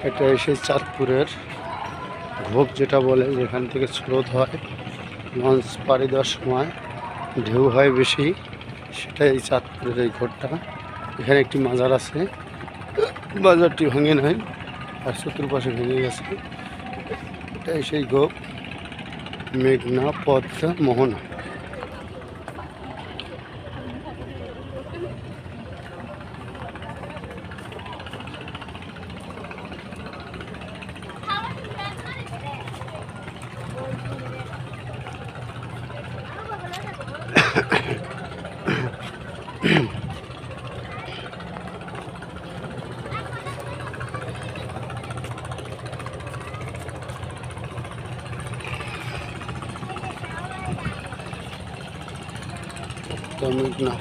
এটা এসে চাঁদপুরের ঘোপ যেটা বলে, যেখান থেকে স্রোত হয়, লঞ্চ পাড়ি দেওয়ার সময় ঢেউ হয় বেশি, সেটা এই চাঁদপুরের এই ঘোরটা। এখানে একটি মাজার আছে, মাজারটি ভাঙে নাই আর চতুর্পাশে ভেঙে গেছে। এটাই সেই গোপ, মেঘনা পদ্মা মোহনা। মেঘনা